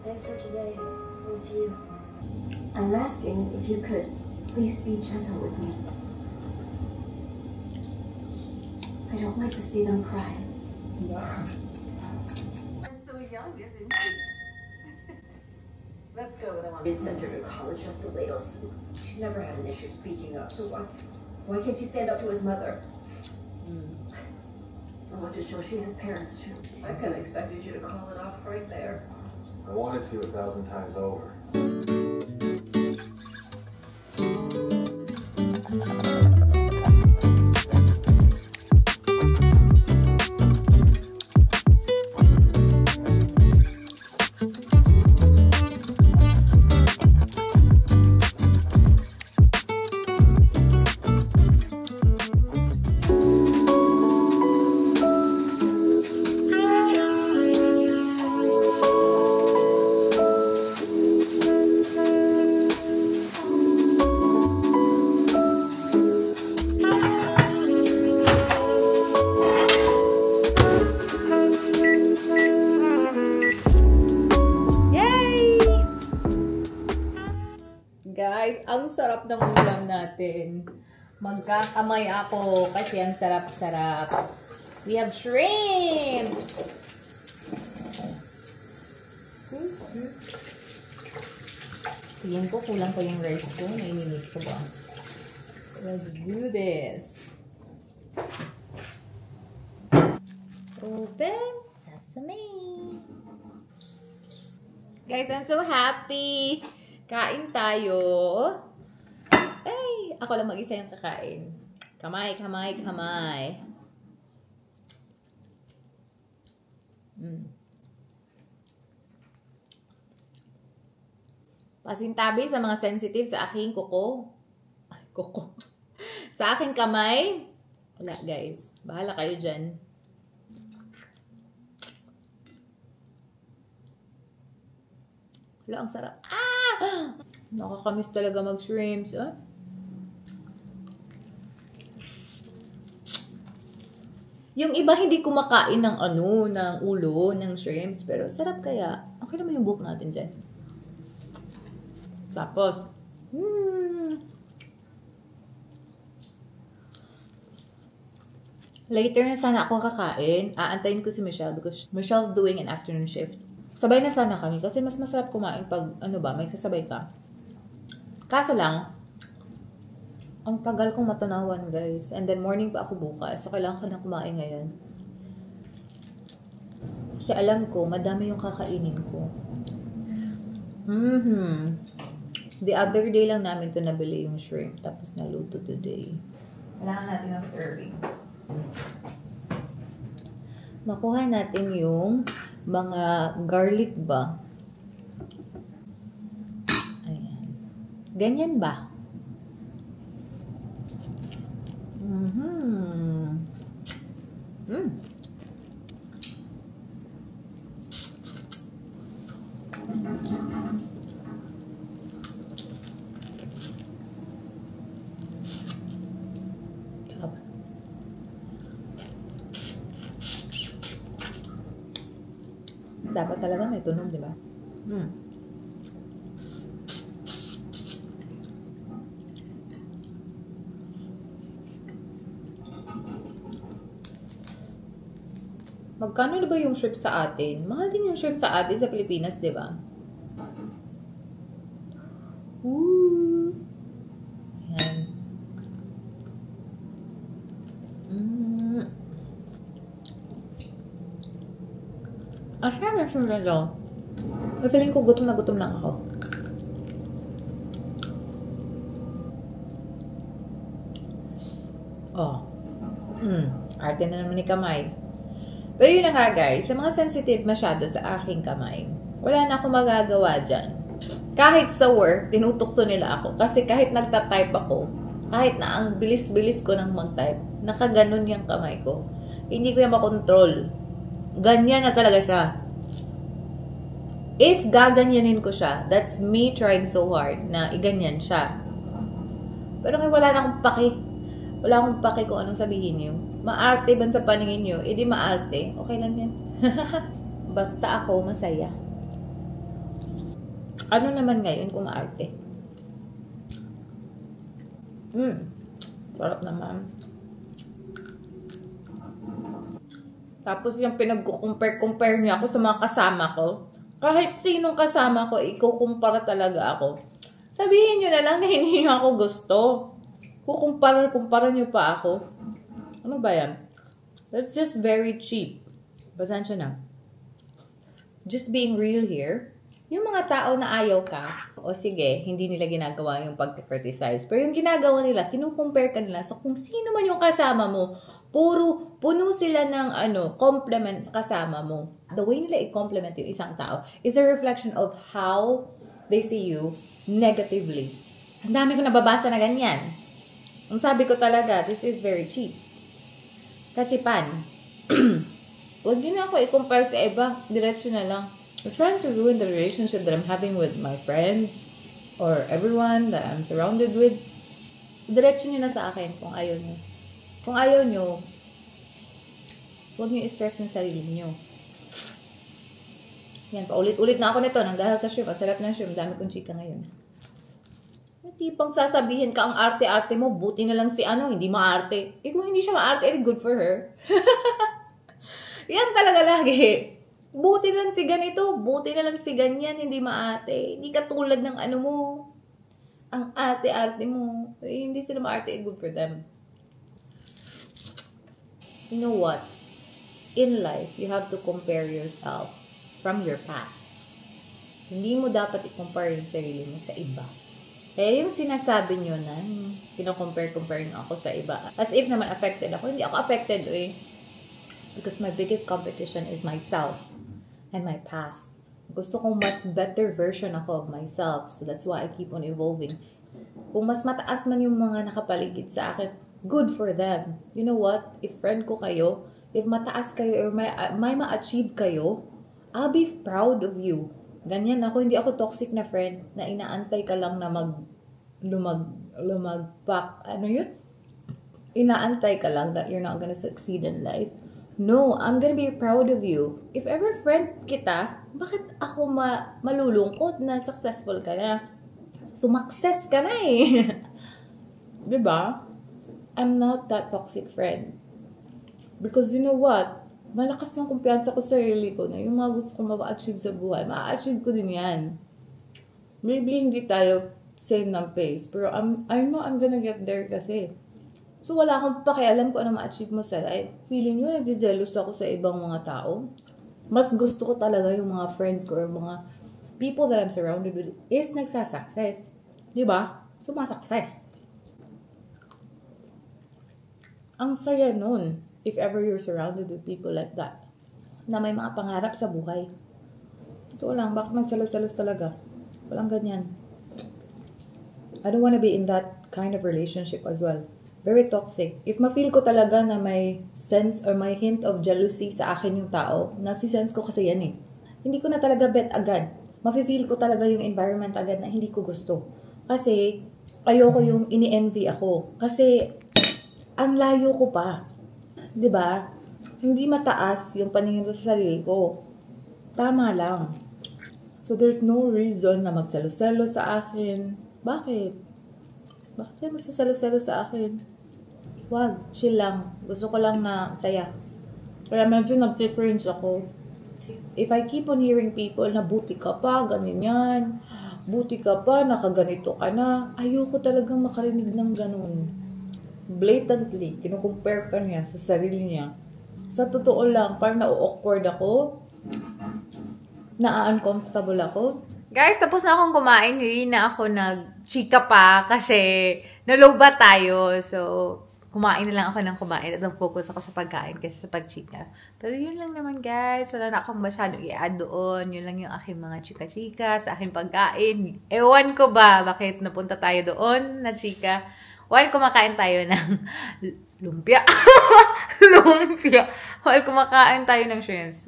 Thanks for today. We'll see you. I'm asking if you could please be gentle with me. I don't like to see them cry. She's so young, isn't she? Let's go. I want to send her to college just to lay off. She's never had an issue speaking up, so why can't she stand up to his mother? I want to show she has parents too. I kind of expected you to call it off right there. I wanted to 1,000 times over. Guys, ang sarap ng ulam natin. Magkakamay ako kasi ang sarap-sarap. We have shrimps! Tingin ko, kulang pa yung rice ko. Naininit ko ba? Let's do this. Open sesame. Guys, I'm so happy. Kain tayo. Ay, ako lang mag-isa yung kakain. Kamay, kamay, kamay. Pasintabi sa mga sensitive sa aking kuko. Ay, kuko. Sa aking kamay. Wala, guys. Bahala kayo dyan. Wala, ang sarap. Ah! Nakakamiss talaga mag-shrimps. Ah? Yung iba hindi kumakain ng ng ulo, ng shrimps. Pero sarap kaya. Okay naman yung buhok natin dyan. Tapos, later na sana ako kakain. Aantayin ko si Michelle because Michelle's doing an afternoon shift. Sabay na sana kami kasi mas masarap kumain pag, may sasabay ka. Kaso lang, ang tagal kong matunawan, guys. And then, morning pa ako bukas. So, kailangan ko na kumain ngayon. Kasi alam ko, madami yung kakainin ko. The other day lang namin ito nabili yung shrimp. Tapos naluto today. Kailangan natin ng serving. Makuha natin yung mga garlic ba? Ayan. Ganyan ba? Dapat talaga may tunog, di ba? Magkano na ba yung shrimp sa atin? Mahal din yung shrimp sa atin sa Pilipinas, di ba? Ayan. Asya na siya daw. Feeling ko gutom na gutom lang ako. Arte na naman ni kamay. Pero yun na nga guys, sa mga sensitive masyado sa aking kamay, wala na akong magagawa dyan. Kahit sa work, tinutukso nila ako. Kasi kahit nagtatype ako, kahit na ang bilis-bilis ko nang mag-type, nakaganon yung kamay ko. Hindi ko yung makontrol. Ganyan na talaga siya. If gaganyanin ko siya, that's me trying so hard na iganyan siya. Pero ngayon wala na akong paki. Wala akong paki kung anong sabihin niyo. Maarte ba sa paningin niyo? Eh di maarte. Okay lang yan. Basta ako masaya. Ano naman ngayon kung maarte? Sarap naman. Tapos yung pinag-compare niya ako sa mga kasama ko. Kahit sinong kasama ko, ikukumpara talaga ako. Sabihin nyo na lang na hindi nyo ako gusto. Kumpara nyo pa ako. Ano ba yan? That's just very cheap. Pasensya na. Just being real here. Yung mga tao na ayaw ka, o sige, hindi nila ginagawa yung pag-criticize. Pero yung ginagawa nila, kinukompare ka nila sa kung sino man yung kasama mo. Puno sila ng compliment sa kasama mo. The way nila i-compliment yung isang tao is a reflection of how they see you negatively. Ang dami ko nababasa na ganyan. Ang sabi ko talaga, this is very cheap. Kachipan. Huwag yun ako i-compare sa iba. Diretso na lang. You're trying to ruin the relationship that I'm having with my friends or everyone that I'm surrounded with. Diretso nyo na sa akin kung ayaw nyo. Kung ayaw nyo, huwag nyo i-stress yung sarili nyo. Yan, paulit-ulit na ako nito nang dahil sa shrimp. Ang sarap ng shrimp. Dami kong chika ngayon. May tipang sasabihin ka ang arte-arte mo, buti na lang si hindi maarte. Eh kung hindi siya maarte, good for her. Yan talaga lagi. Buti lang si ganito, buti na lang si ganyan, hindi maarte. Hindi katulad ng mo. Ang arte-arte mo. Eh, hindi sila maarte, good for them. You know what? In life, you have to compare yourself from your past. Hindi mo dapat i-compare yung sarili mo sa iba. Kaya yung sinasabi nyo na, kino-compare nyo ako sa iba. As if naman affected ako. Hindi ako affected because my biggest competition is myself and my past. Gusto kong mas better version ako of myself. So that's why I keep on evolving. Kung mas mataas man yung mga nakapaligid sa akin, good for them. You know what? If friend ko kayo, if mataas kayo or may ma-achieve kayo, I'll be proud of you. Ganyan ako, hindi ako toxic na friend na inaantay ka lang na lumagpak. Ano yun? Inaantay ka lang that you're not gonna succeed in life. No, I'm gonna be proud of you. If ever friend kita, bakit ako malulungkot na successful ka na? Sumakses ka na eh. Diba? I'm not that toxic friend. Because you know what? Malakas ng kumpiyansa ko sa sarili ko na yung mga gusto kong ma-achieve sa buhay, ma-achieve ko din yan. Maybe hindi tayo same ng pace, pero I know I'm gonna get there kasi. So wala akong pakialam kung ano ma-achieve mo sa life. Feeling nyo, nagje-jealous ako sa ibang mga tao. Mas gusto ko talaga yung mga friends ko or mga people that I'm surrounded with is nagsasuccess. Diba? Sumasukses. Ang saya nun. If ever you're surrounded with people like that, na may mga pangarap sa buhay. Totoo lang, bakit magsalos-salos talaga? Walang ganyan. I don't wanna be in that kind of relationship as well. Very toxic. If ma-feel ko talaga na may sense or may hint of jealousy sa akin yung tao, nasi-sense ko kasi yan eh. Hindi ko na talaga bet agad. Ma-feel ko talaga yung environment agad na hindi ko gusto. Kasi, ayoko yung ini-envy ako. Kasi, ang layo ko pa. 'Di ba? Hindi mataas yung paningin ko sa sarili ko. Tama lang. So there's no reason na magsalo-salo sa akin. Bakit? Bakit kayo magsasalo-salo sa akin? Wag, chill lang. Gusto ko lang na saya. Kaya medyo nag-cringe ako. If I keep on hearing people na buti ka pa, ganyan, buti ka pa, nakaganito ka na, ayoko talagang makarinig ng ganun. Blatantly, kinukompare ka niya sa sarili niya. Sa totoo lang, parang na-awkward ako. Na-uncomfortable ako. Guys, tapos na akong kumain. Hindi na ako nag-chika pa kasi naloba tayo. So, kumain na lang ako ng kumain at focus ako sa pagkain kasi sa pag-chika. Pero yun lang naman guys. Wala na akong masyadong i-add doon. Yun lang yung aking mga chika-chika sa aking pagkain. Ewan ko ba bakit napunta tayo doon na chika. While kumakain tayo ng lumpia. Lumpia. While kumakain tayo ng shrimps.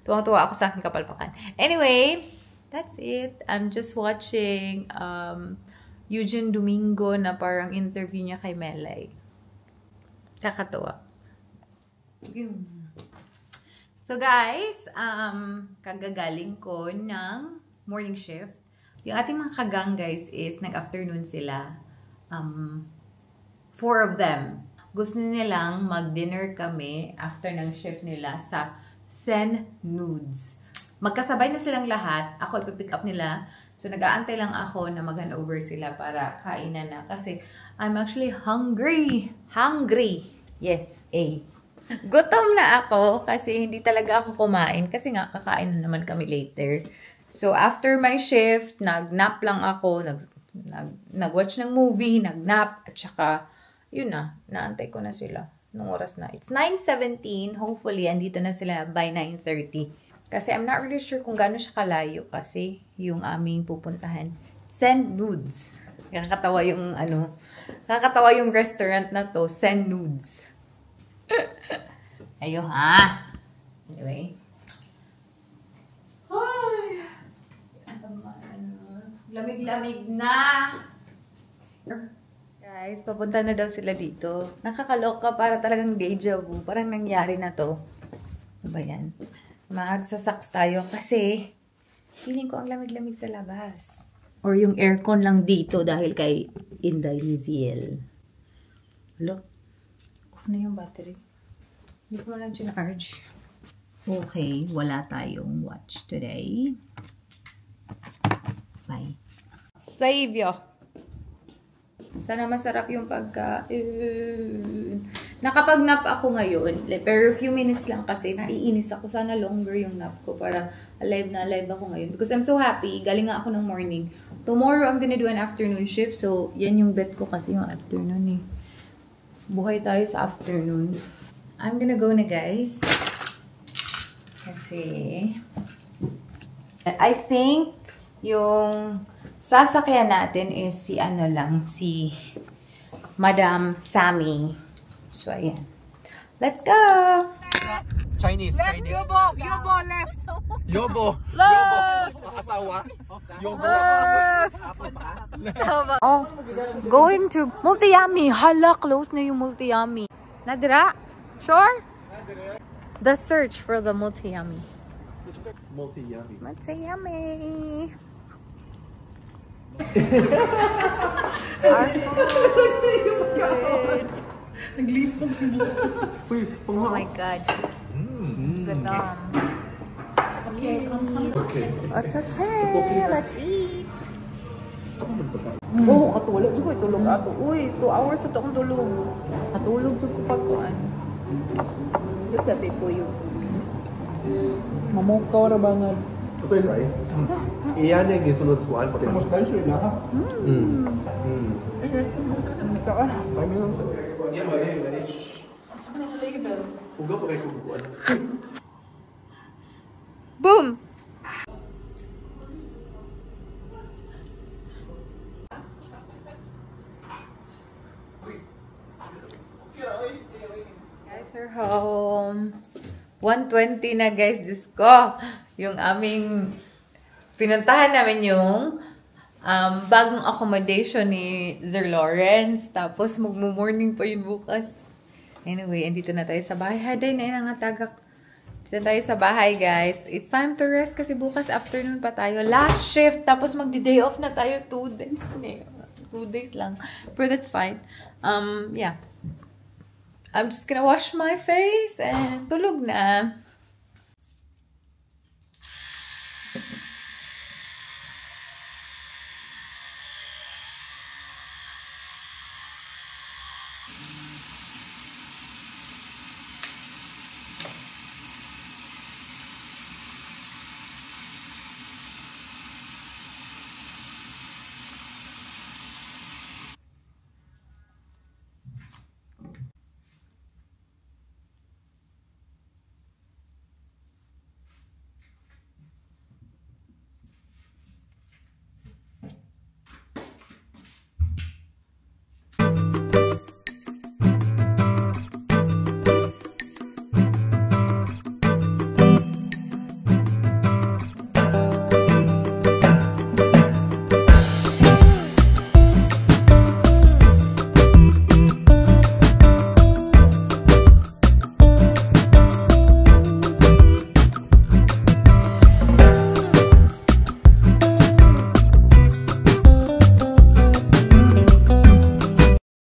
Tuwang-tuwa ako sa aking kapalpakan. Anyway, that's it. I'm just watching Eugene Domingo na parang interview niya kay Melay. Kakatuwa. So guys, kagagaling ko ng morning shift. Yung ating mga kagang, guys, is nag-afternoon sila. 4 of them. Gusto nilang mag-dinner kami after ng shift nila sa Sen Nudes. Magkasabay na silang lahat. Ako ipipick up nila. So, nag-aantay lang ako na mag-handover sila para kainan na. Kasi, I'm actually hungry. Hungry. Yes, Gutom na ako kasi hindi talaga ako kumain. Kasi nga, kakain na naman kami later. So, after my shift, nag-nap lang ako. Nag-watch ng movie, nag-nap. At saka, yun na. Naantay ko na sila. Nung oras na. It's 9:17. Hopefully, andito na sila by 9:30. Kasi I'm not really sure kung gaano siya kalayo kasi yung aming pupuntahan. Sen Nudes. Kakatawa yung restaurant na to. Sen Nudes. Ayo ha. Anyway. Ay. Lamig-lamig na. Guys, papunta na daw sila dito. Nakakaloka para talagang deja vu. Parang nangyari na to. Ano ba yan? Magsasaks tayo kasi feeling ko ang lamig-lamig sa labas. Or yung aircon lang dito dahil kay Inday Liziel. Look. Off na yung battery. Hindi ko lang charge. Okay, wala tayong watch today. Bye. Savio. Sana masarap yung pagkain. Nakapag-nap ako ngayon. Pero few minutes lang kasi naiinis ako. Sana longer yung nap ko para alive na alive ako ngayon. Because I'm so happy. Galing nga ako ng morning. Tomorrow, I'm gonna do an afternoon shift. So, yan yung bet ko kasi yung afternoon eh. Buhay tayo sa afternoon. I'm gonna go na guys. Kasi I think yung sasakyan natin is si si Madam Sammy. So, ayan. Let's go! Chinese. Left, Chinese. Yobo, left. Yobo. Left! Yobo. Asawa. Yobo. Oh, going to Multiyami. Hala, close na yung Multiyami. Nadira? Sure? The search for the Multiyami. Multi-yummy. Multiyami. Our food. Oh my God. Gutom. Okay. It's okay. Let's eat. Oh, katulog. Diyo ko itulog ato. Uy, 2 hours ito akong tulog. Katulog dyan ko pagkuhan. Look at it po yun. Mamukaw na ba nga? Ito yung rice. Iyan yung gisunod suwan. Mas tayo siya na ha? Kami lang sa... Ugaw pa kayo kukuhan. Boom! Guys, we're home. 1:20 na guys, Diyos ko. Yung aming pinuntahan namin yung bagong accommodation ni Sir Lawrence. Tapos magmo-morning pa yun bukas. Anyway, andito na tayo sa bahay. Haday na yun ang tagak. Dito tayo sa bahay guys. It's time to rest kasi bukas afternoon pa tayo. Last shift. Tapos magdi-day off na tayo 2 days. 2 days lang. But that's fine. Yeah. I'm just gonna wash my face and tulog na.